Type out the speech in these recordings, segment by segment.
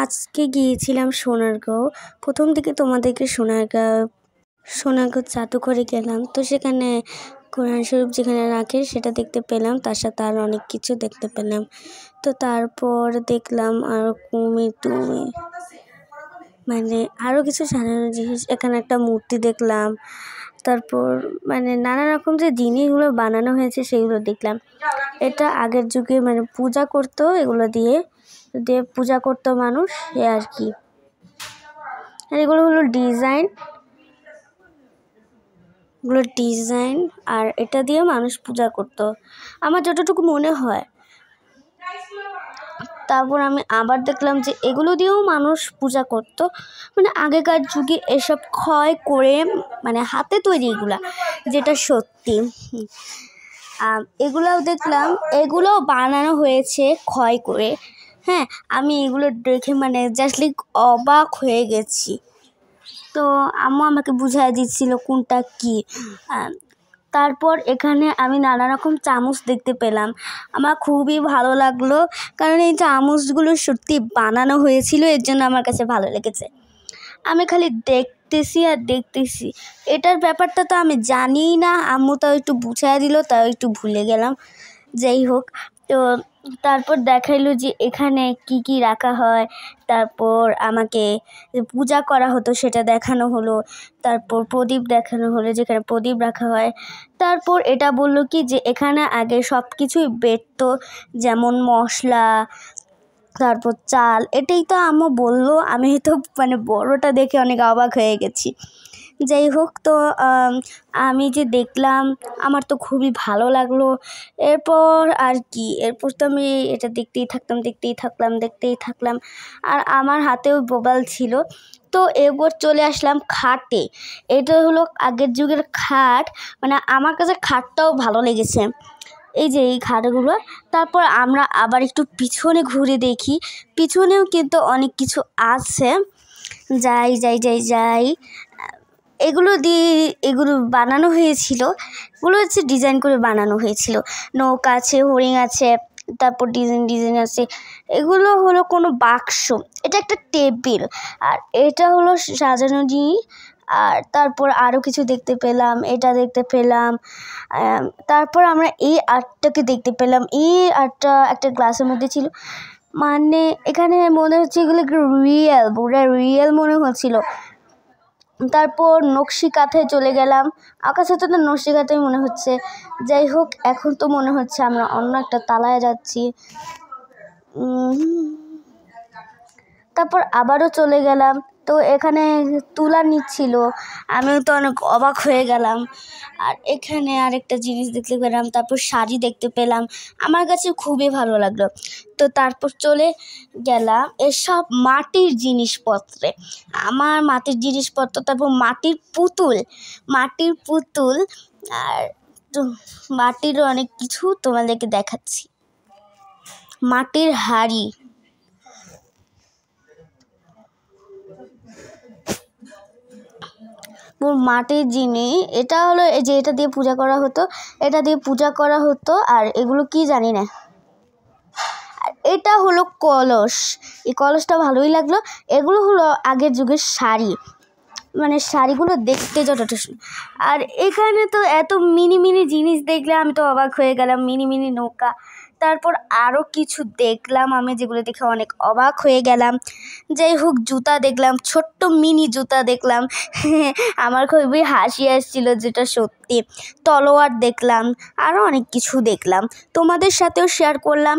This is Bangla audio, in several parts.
আজকে গিয়েছিলাম সোনারগাঁও। প্রথম দিকে তোমাদেরকে সোনারগাঁও জাদুঘরে গেলাম। তো সেখানে কোরআন শরীফ যেখানে রাখে সেটা দেখতে পেলাম, তার সাথে আর অনেক কিছু দেখতে পেলাম। তো তারপর দেখলাম আর কুমির মানে আরও কিছু সাজানো জিনিস, এখানে একটা মূর্তি দেখলাম। তারপর নানা রকম যে জিনিসগুলো বানানো হয়েছে সেগুলো দেখলাম। এটা আগের যুগে পূজা করতো, এগুলো দিয়ে পূজা করতো মানুষ, এ আর কি। আর এগুলো হলো ডিজাইন, আর এটা দিয়ে মানুষ পূজা করতো আমার যতটুকু মনে হয়। তারপর আমি আবার দেখলাম যে এগুলো দিয়েও মানুষ পূজা করতো, আগেকার যুগে এসব ক্ষয় করে, হাতে তৈরি এগুলা, যেটা সত্যি। এগুলোও দেখলাম, এগুলোও বানানো হয়েছে ক্ষয় করে। হ্যাঁ, আমি এগুলো দেখে জাস্টলি অবাক হয়ে গেছি। তো আম্মু আমাকে বুঝিয়ে দিচ্ছিল কোনটা কি। তারপর এখানে আমি নানা রকম চামচ দেখতে পেলাম, আমার খুবই ভালো লাগলো, কারণ এই চামচগুলো সত্যি বানানো হয়েছিল, এর জন্য আমার কাছে ভালো লেগেছে। আমি খালি দেখতেছি আর দেখতেছি, এটার ব্যাপারটা তো আমি জানিই না, আম্মু তাও একটু বুঝিয়ে দিল, তাও একটু ভুলে গেলাম। যাই হোক, তো তারপর দেখাইলো যে এখানে কি কি রাখা হয়, তারপর আমাকে পূজা করা হতো সেটা দেখানো হলো, তারপর প্রদীপ দেখানো হলো যেখানে প্রদীপ রাখা হয়। তারপর এটা বললো কি যে এখানে আগে সব কিছুই বেটতো, যেমন মশলা, তারপর চাল। এটাই তো আম্মু বললো, আমি তো বড়টা দেখে অনেক অবাক হয়ে গেছি। যাই হোক, তো আমি যে দেখলাম আমার তো খুবই ভালো লাগলো। এরপর আর কি, এরপর তো আমি এটা দেখতেই থাকলাম। আর আমার হাতেও মোবাইল ছিল। তো এরপর চলে আসলাম খাটে। এটা হলো আগের যুগের খাট, আমার কাছে খাটটাও ভালো লেগেছে, এই যে এই খাটগুলো। তারপর আমরা আবার একটু পিছনে ঘুরে দেখি, পিছনেও কিন্তু অনেক কিছু আছে। যাই এগুলো বানানো হয়েছিল, এগুলো হচ্ছে ডিজাইন করে বানানো হয়েছিল। নৌকা আছে, হরিণ আছে, তারপর ডিজাইন আছে। এগুলো হলো কোনো বাক্স, এটা একটা টেবিল, আর এটা হলো সাজানো জিনিস। আর তারপর আরও কিছু দেখতে পেলাম, এটা দেখতে পেলাম। তারপর আমরা এই আর্টটাকে দেখতে পেলাম, এই আর্টটা একটা গ্লাসের মধ্যে ছিল, এখানে মনে হচ্ছে এগুলো রিয়েল মনে হচ্ছিল। তারপর নকশি কাঁথায় চলে গেলাম, আকাশে তো নকশি কাঁথাই মনে হচ্ছে। যাই হোক, এখন তো মনে হচ্ছে আমরা অন্য একটা তালায় যাচ্ছি। তারপর আবারও চলে গেলাম, তো এখানে তুলা নিচ্ছিল, আমিও তো অনেক অবাক হয়ে গেলাম। আর এখানে আরেকটা জিনিস দেখতে পেলাম, তারপর শাড়ি দেখতে পেলাম, আমার কাছে খুবই ভালো লাগলো। তো তারপর চলে গেলাম এসব মাটির জিনিসপত্রে, তারপর মাটির পুতুল, আর মাটির অনেক কিছু তোমাদেরকে দেখাচ্ছি। মাটির হাঁড়ি, মাটির জিনিস, এটা হলো এই যে এটা দিয়ে পূজা করা হতো, আর এগুলো কি জানি না। এটা হলো কলস, এই কলসটা ভালোই লাগলো। এগুলো হলো আগের যুগের শাড়ি, শাড়িগুলো দেখতে যতটা। আর এখানে তো এত মিনি জিনিস দেখলে আমি তো অবাক হয়ে গেলাম, মিনি নৌকা। তারপর আরও কিছু দেখলাম আমি, যেগুলো দেখে অনেক অবাক হয়ে গেলাম। যাই হোক, জুতা দেখলাম, ছোট্ট মিনি জুতা দেখলাম, আমার খুবই হাসি আসছিল, যেটা সত্যি। তলোয়ার দেখলাম, আরও অনেক কিছু দেখলাম, তোমাদের সাথেও শেয়ার করলাম।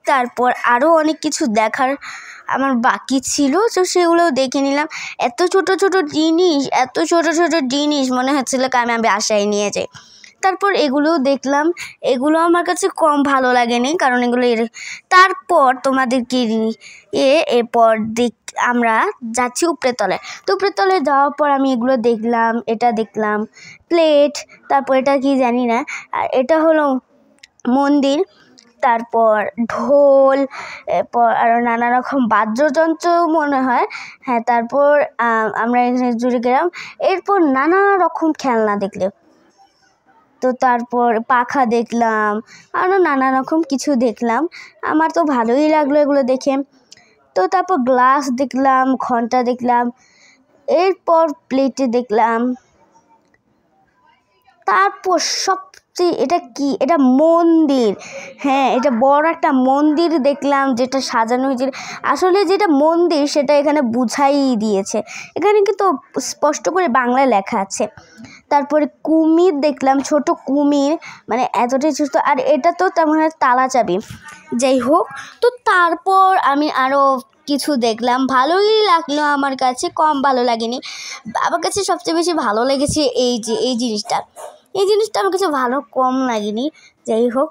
তারপর আরও অনেক কিছু দেখার আমার বাকি ছিল, তো সেগুলোও দেখে নিলাম। এত ছোট জিনিস মনে হচ্ছিল আমি বাসায় নিয়ে যাই। তারপর এগুলোও দেখলাম, এগুলো আমার কাছে কম ভালো লাগেনি, কারণ এগুলো। তারপর তোমাদেরকে এরপর আমরা যাচ্ছি উপরের তলায়। তো উপরের তলায় যাওয়ার পর আমি এগুলো দেখলাম, এটা দেখলাম প্লেট, তারপর এটা কি জানি না, আর এটা হলো মন্দির। তারপর ঢোল, এরপর আরও নানা রকম বাদ্যযন্ত্র মনে হয়। হ্যাঁ, তারপর আমরা এখানে জুড়ে গেলাম। এরপর নানা রকম খেলনা দেখলাম, তো তারপর পাখা দেখলাম, আরও নানা রকম কিছু দেখলাম। আমার তো ভালোই লাগলো এগুলো দেখে। তো তারপর গ্লাস দেখলাম, ঘন্টা দেখলাম, এরপর প্লেটে দেখলাম, তারপর সবচেয়ে এটা কি, এটা মন্দির। হ্যাঁ, এটা বড় একটা মন্দির দেখলাম, যেটা সাজানো হয়েছিল। আসলে যেটা মন্দির সেটা এখানে বুঝাই দিয়েছে, এখানে কিন্তু স্পষ্ট করে বাংলায় লেখা আছে। তারপরে কুমির দেখলাম, ছোট কুমির, মানে এতটাই ছোট। আর এটা তো তেমন তালা চাবি, যাই হোক। তো তারপর আমি আরও কিছু দেখলাম, ভালোই লাগলো আমার কাছে, কম ভালো লাগেনি। আমার কাছে সবচেয়ে বেশি ভালো লেগেছে এই জিনিসটা আমার কাছে ভালো কম লাগেনি, যাই হোক।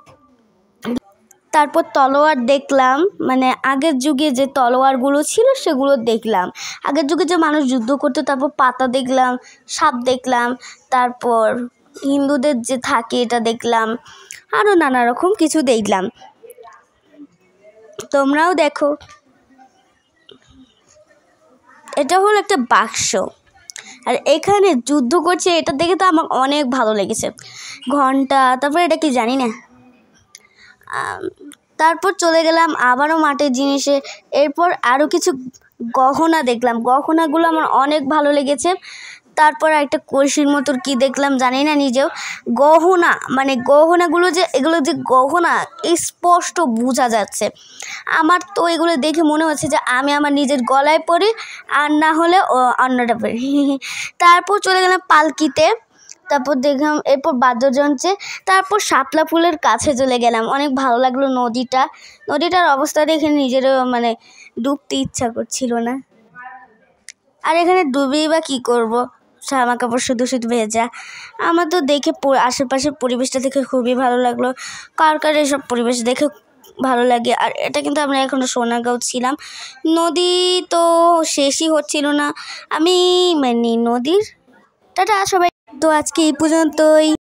তারপর তলোয়ার দেখলাম, মানে আগের যুগে যে তলোয়ারগুলো ছিল সেগুলো দেখলাম, আগের যুগে যে মানুষ যুদ্ধ করতো। তারপর পাতা দেখলাম, সাপ দেখলাম, তারপর হিন্দুদের যে থাকে এটা দেখলাম, আরও নানা রকম কিছু দেখলাম। তোমরাও দেখো। এটা হলো একটা বাক্স, আর এখানে যুদ্ধ করছে, এটা দেখে তো আমার অনেক ভালো লেগেছে। ঘন্টা, তারপর এটা কি জানি না। তারপর চলে গেলাম আবারও মাটির জিনিসে। এরপর আরও কিছু গহনা দেখলাম, গহনাগুলো আমার অনেক ভালো লেগেছে। তারপর একটা কলসির মতো কি দেখলাম জানি না নিজেও। গহনা, মানে গহনাগুলো যে এগুলো যে গহনা স্পষ্ট বোঝা যাচ্ছে। আমার তো এগুলো দেখে মনে হচ্ছে যে আমি আমার নিজের গলায় পরি, আর না হলে অন্যটা পরি। তারপর চলে গেলাম পালকিতে। তারপর দেখলাম, এরপর বাদ্যযন্ত্রে। তারপর শাপলা ফুলের কাছে চলে গেলাম, অনেক ভালো লাগলো নদীটার অবস্থা দেখে নিজেরও মানে ডুবতে ইচ্ছা করছিল না। আর এখানে ডুবেই বা কী করবো, জামা কাপড় শুধু ভেজা। আমার তো দেখে আশেপাশের পরিবেশটা দেখে খুবই ভালো লাগলো। কার এসব পরিবেশ দেখে ভালো লাগে। আর এটা কিন্তু আমরা এখনও সোনারগাঁও ছিলাম, নদী তো শেষই হচ্ছিল না। আমি মানে নদীর টাটা সবাই। তো আজকে এই পর্যন্তই।